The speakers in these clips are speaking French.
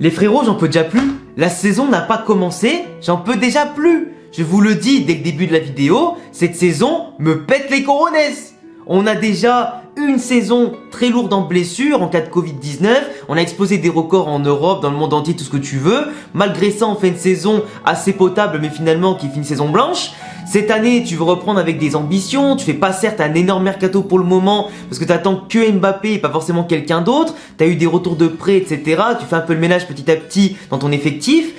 Les frérots, j'en peux déjà plus. La saison n'a pas commencé, j'en peux déjà plus. Je vous le dis dès le début de la vidéo, cette saison me pète les cojones. On a déjà une saison très lourde en blessures en cas de Covid-19. On a explosé des records en Europe, dans le monde entier, tout ce que tu veux. Malgré ça, on fait une saison assez potable, mais finalement qui finit une saison blanche. Cette année, tu veux reprendre avec des ambitions. Tu fais pas certes un énorme mercato pour le moment, parce que tu attends que Mbappé et pas forcément quelqu'un d'autre. Tu as eu des retours de prêt, etc. Tu fais un peu le ménage petit à petit dans ton effectif.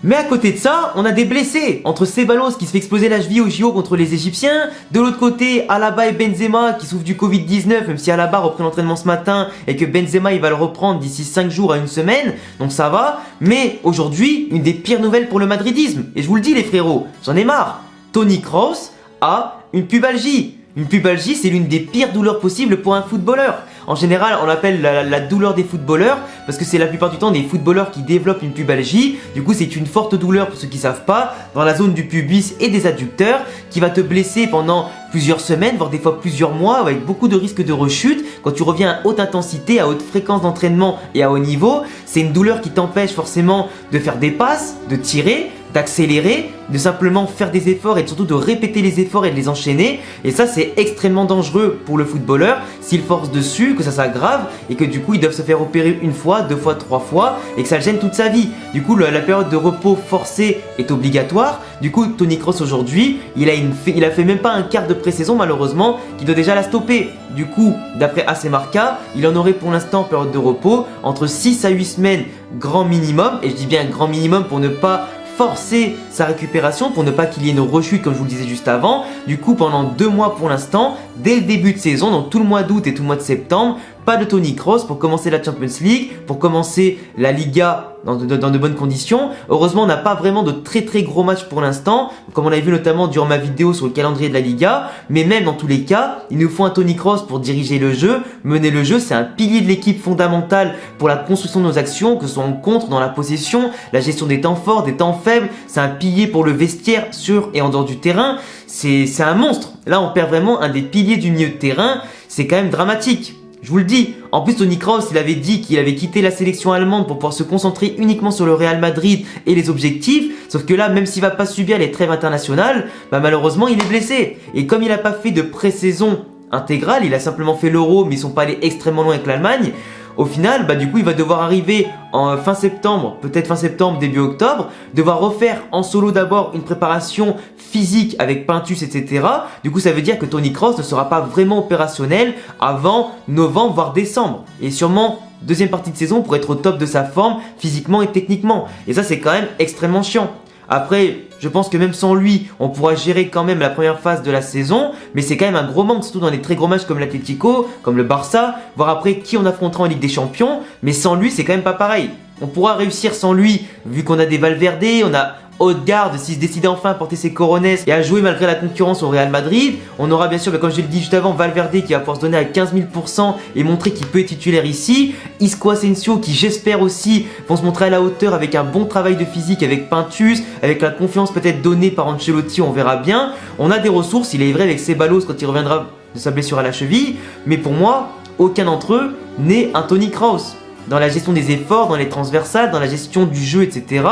Mais à côté de ça, on a des blessés. Entre Ceballos qui se fait exploser la cheville au JO contre les Égyptiens. De l'autre côté, Alaba et Benzema qui souffrent du Covid-19, même si Alaba reprend l'entraînement ce matin et que Benzema il va le reprendre d'ici 5 jours à une semaine. Donc ça va. Mais aujourd'hui, une des pires nouvelles pour le madridisme. Et je vous le dis les frérots, j'en ai marre. Toni Kroos a une pubalgie. Une pubalgie, c'est l'une des pires douleurs possibles pour un footballeur. En général, on l'appelle la douleur des footballeurs parce que c'est la plupart du temps des footballeurs qui développent une pubalgie. Du coup, c'est une forte douleur pour ceux qui savent pas dans la zone du pubis et des adducteurs qui va te blesser pendant plusieurs semaines, voire des fois plusieurs mois avec beaucoup de risques de rechute. Quand tu reviens à haute intensité, à haute fréquence d'entraînement et à haut niveau, c'est une douleur qui t'empêche forcément de faire des passes, de tirer, d'accélérer, de simplement faire des efforts et surtout de répéter les efforts et de les enchaîner. Et ça, c'est extrêmement dangereux pour le footballeur s'il force dessus, que ça s'aggrave et que du coup, ils doivent se faire opérer une fois, deux fois, trois fois et que ça le gêne toute sa vie. Du coup, la période de repos forcé est obligatoire. Du coup, Toni Kroos aujourd'hui, il a fait même pas un quart de pré-saison malheureusement, qui doit déjà la stopper. Du coup, d'après AC Marca, il en aurait pour l'instant période de repos entre 6 à 8 semaines grand minimum. Et je dis bien grand minimum pour ne pas forcer sa récupération, pour ne pas qu'il y ait une rechute comme je vous le disais juste avant. Du coup, pendant 2 mois pour l'instant, dès le début de saison, donc tout le mois d'août et tout le mois de septembre, pas de Toni Kroos pour commencer la Champions League, pour commencer la Liga dans de bonnes conditions. Heureusement, on n'a pas vraiment de très gros matchs pour l'instant, comme on l'a vu notamment durant ma vidéo sur le calendrier de la Liga. Mais même dans tous les cas, il nous faut un Toni Kroos pour diriger le jeu, mener le jeu. C'est un pilier de l'équipe fondamental pour la construction de nos actions, que ce soit en contre, dans la possession, la gestion des temps forts, des temps faibles. C'est un pilier pour le vestiaire sur et en dehors du terrain. C'est un monstre. Là, on perd vraiment un des piliers du milieu de terrain. C'est quand même dramatique. Je vous le dis, en plus Toni Kroos il avait dit qu'il avait quitté la sélection allemande pour pouvoir se concentrer uniquement sur le Real Madrid et les objectifs, sauf que là même s'il va pas subir les trêves internationales, malheureusement il est blessé. Et comme il n'a pas fait de pré-saison intégrale, il a simplement fait l'Euro mais ils sont pas allés extrêmement loin avec l'Allemagne. Au final, du coup, il va devoir arriver en fin septembre, peut-être fin septembre, début octobre, devoir refaire en solo d'abord une préparation physique avec Pintus, etc. Du coup, ça veut dire que Toni Kroos ne sera pas vraiment opérationnel avant novembre, voire décembre. Et sûrement deuxième partie de saison pour être au top de sa forme, physiquement et techniquement. Et ça, c'est quand même extrêmement chiant. Après, je pense que même sans lui, on pourra gérer quand même la première phase de la saison, mais c'est quand même un gros manque, surtout dans les très gros matchs comme l'Atlético, comme le Barça, voir après qui on affrontera en Ligue des Champions, mais sans lui, c'est quand même pas pareil. On pourra réussir sans lui, vu qu'on a des Valverde, on a Odegaard s'il se décide enfin à porter ses coronets et à jouer malgré la concurrence au Real Madrid. On aura bien sûr, comme je l'ai dit juste avant, Valverde qui va pouvoir se donner à 15 000% et montrer qu'il peut être titulaire ici. Isco Asensio qui j'espère aussi vont se montrer à la hauteur avec un bon travail de physique avec Pintus, avec la confiance peut-être donnée par Ancelotti, on verra bien. On a des ressources, il est vrai avec Ceballos quand il reviendra de sa blessure à la cheville, mais pour moi, aucun d'entre eux n'est un Toni Kroos. Dans la gestion des efforts, dans les transversales, dans la gestion du jeu, etc.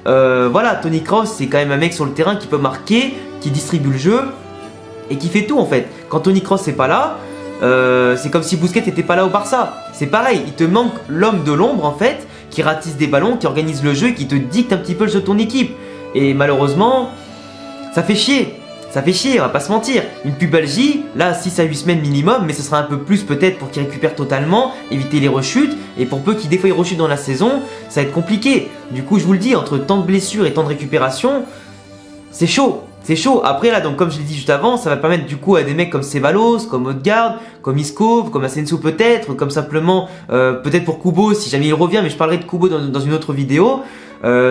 Voilà, Toni Kroos, c'est quand même un mec sur le terrain qui peut marquer, qui distribue le jeu et qui fait tout en fait. Quand Toni Kroos n'est pas là, c'est comme si Busquets n'était pas là au Barça. C'est pareil, il te manque l'homme de l'ombre en fait, qui ratisse des ballons, qui organise le jeu, qui te dicte un petit peu le jeu de ton équipe. Et malheureusement, ça fait chier. Ça fait chier, on va pas se mentir. Une pubalgie, là 6 à 8 semaines minimum, mais ce sera un peu plus peut-être pour qu'il récupère totalement, éviter les rechutes, et pour peu qu'il des fois il rechute dans la saison, ça va être compliqué. Du coup je vous le dis, entre temps de blessure et temps de récupération, c'est chaud. C'est chaud. Après là, donc comme je l'ai dit juste avant, ça va permettre du coup à des mecs comme Ceballos, comme Odegaard, comme Isco, comme Asensio peut-être, comme simplement peut-être pour Kubo si jamais il revient, mais je parlerai de Kubo dans une autre vidéo.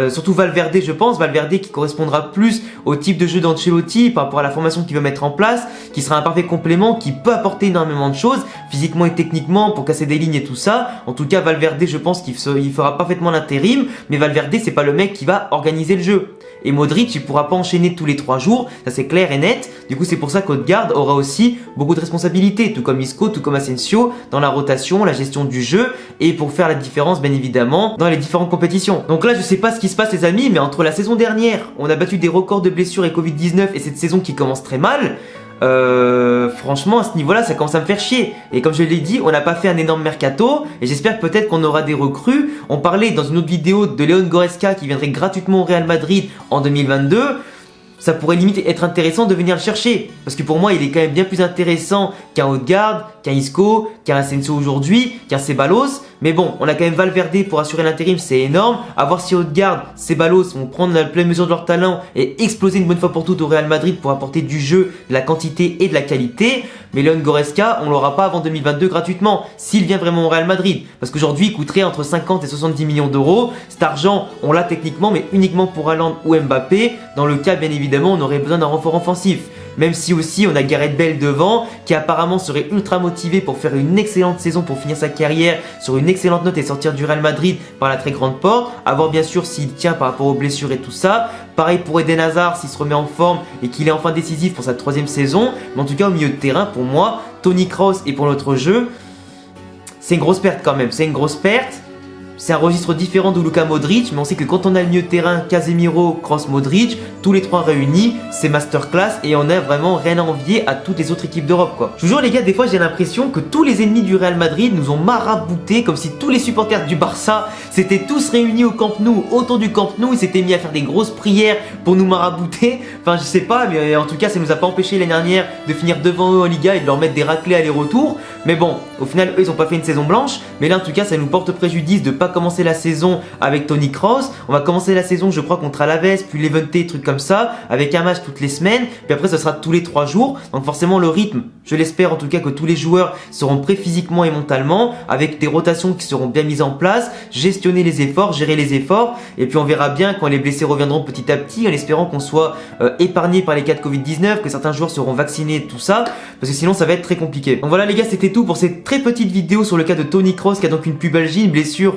Surtout Valverde, je pense, Valverde qui correspondra plus au type de jeu d'Ancelotti par rapport à la formation qu'il veut mettre en place, qui sera un parfait complément, qui peut apporter énormément de choses, physiquement et techniquement, pour casser des lignes et tout ça. En tout cas, Valverde, je pense qu'il fera parfaitement l'intérim, mais Valverde, c'est pas le mec qui va organiser le jeu. et Modric il pourra pas enchaîner tous les 3 jours, ça c'est clair et net. Du coup c'est pour ça qu'Odegaard aura aussi beaucoup de responsabilités, tout comme Isco, tout comme Asensio, dans la rotation, la gestion du jeu et pour faire la différence bien évidemment dans les différentes compétitions. Donc là je sais pas ce qui se passe les amis, mais entre la saison dernière, on a battu des records de blessures et Covid-19 et cette saison qui commence très mal, franchement à ce niveau là ça commence à me faire chier. Et comme je l'ai dit, on n'a pas fait un énorme mercato et j'espère peut-être qu'on aura des recrues. On parlait dans une autre vidéo de Leon Goretzka qui viendrait gratuitement au Real Madrid en 2022. Ça pourrait limite être intéressant de venir le chercher. Parce que pour moi, il est quand même bien plus intéressant qu'un Odegaard, qu'un Isco, qu'un Asensio aujourd'hui, qu'un Ceballos. Mais bon, on a quand même Valverde pour assurer l'intérim, c'est énorme. À voir si Odegaard, Ceballos vont prendre la pleine mesure de leur talent et exploser une bonne fois pour toutes au Real Madrid pour apporter du jeu, de la quantité et de la qualité. Mais Leon Goretzka, on l'aura pas avant 2022 gratuitement, s'il vient vraiment au Real Madrid. Parce qu'aujourd'hui, il coûterait entre 50 et 70 millions d'euros. Cet argent, on l'a techniquement, mais uniquement pour Haaland ou Mbappé. Dans le cas, bien évidemment, on aurait besoin d'un renfort offensif. Même si aussi on a Gareth Bale devant qui apparemment serait ultra motivé pour faire une excellente saison pour finir sa carrière sur une excellente note et sortir du Real Madrid par la très grande porte. A voir bien sûr s'il tient par rapport aux blessures et tout ça. Pareil pour Eden Hazard s'il se remet en forme et qu'il est enfin décisif pour sa 3e saison. Mais en tout cas au milieu de terrain pour moi, Toni Kroos et pour notre jeu, c'est une grosse perte quand même. C'est une grosse perte. C'est un registre différent de Luka Modric, mais on sait que quand on a le milieu de terrain Casemiro, Kroos, Modric, tous les 3 réunis, c'est masterclass et on a vraiment rien à envier à toutes les autres équipes d'Europe quoi. Je vous jure les gars, des fois j'ai l'impression que tous les ennemis du Real Madrid nous ont maraboutés, comme si tous les supporters du Barça s'étaient tous réunis au Camp Nou, autour du Camp Nou, ils s'étaient mis à faire des grosses prières pour nous marabouter. Enfin je sais pas, mais en tout cas ça nous a pas empêché l'année dernière de finir devant eux en Liga et de leur mettre des raclés aller-retour. Mais bon, au final eux ils ont pas fait une saison blanche, mais là en tout cas ça nous porte préjudice de pas commencer la saison avec Toni Kroos. On va commencer la saison je crois contre Alaves, puis Levante, trucs comme ça, avec un match toutes les semaines, puis après ce sera tous les 3 jours. Donc forcément le rythme, je l'espère en tout cas que tous les joueurs seront prêts physiquement et mentalement, avec des rotations qui seront bien mises en place, gestionner les efforts, gérer les efforts, et puis on verra bien quand les blessés reviendront petit à petit, en espérant qu'on soit épargné par les cas de Covid-19, que certains joueurs seront vaccinés, tout ça, parce que sinon ça va être très compliqué. Donc voilà les gars, c'était tout pour cette très petite vidéo sur le cas de Toni Kroos qui a donc une pubalgie, une blessure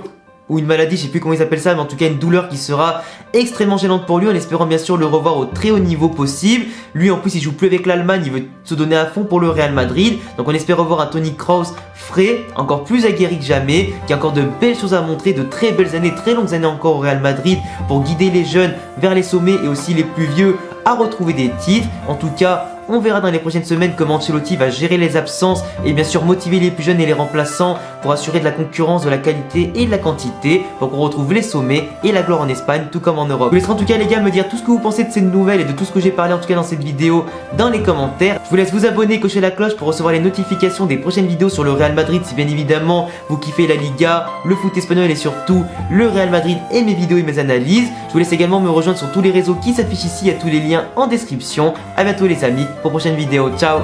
ou une maladie, je sais plus comment ils appellent ça, mais en tout cas une douleur qui sera extrêmement gênante pour lui, en espérant bien sûr le revoir au très haut niveau possible. Lui en plus il joue plus avec l'Allemagne, il veut se donner à fond pour le Real Madrid, donc on espère revoir un Toni Kroos frais, encore plus aguerri que jamais, qui a encore de belles choses à montrer, de très belles années, très longues années encore au Real Madrid, pour guider les jeunes vers les sommets et aussi les plus vieux à retrouver des titres. En tout cas, on verra dans les prochaines semaines comment Ancelotti va gérer les absences et bien sûr motiver les plus jeunes et les remplaçants pour assurer de la concurrence, de la qualité et de la quantité pour qu'on retrouve les sommets et la gloire en Espagne tout comme en Europe. Je vous laisserai en tout cas les gars me dire tout ce que vous pensez de cette nouvelle et de tout ce que j'ai parlé en tout cas dans cette vidéo dans les commentaires. Je vous laisse vous abonner, cocher la cloche pour recevoir les notifications des prochaines vidéos sur le Real Madrid si bien évidemment vous kiffez la Liga, le foot espagnol et surtout le Real Madrid et mes vidéos et mes analyses. Je vous laisse également me rejoindre sur tous les réseaux qui s'affichent ici, à tous les liens en description. A bientôt les amis pour prochaine vidéo, ciao.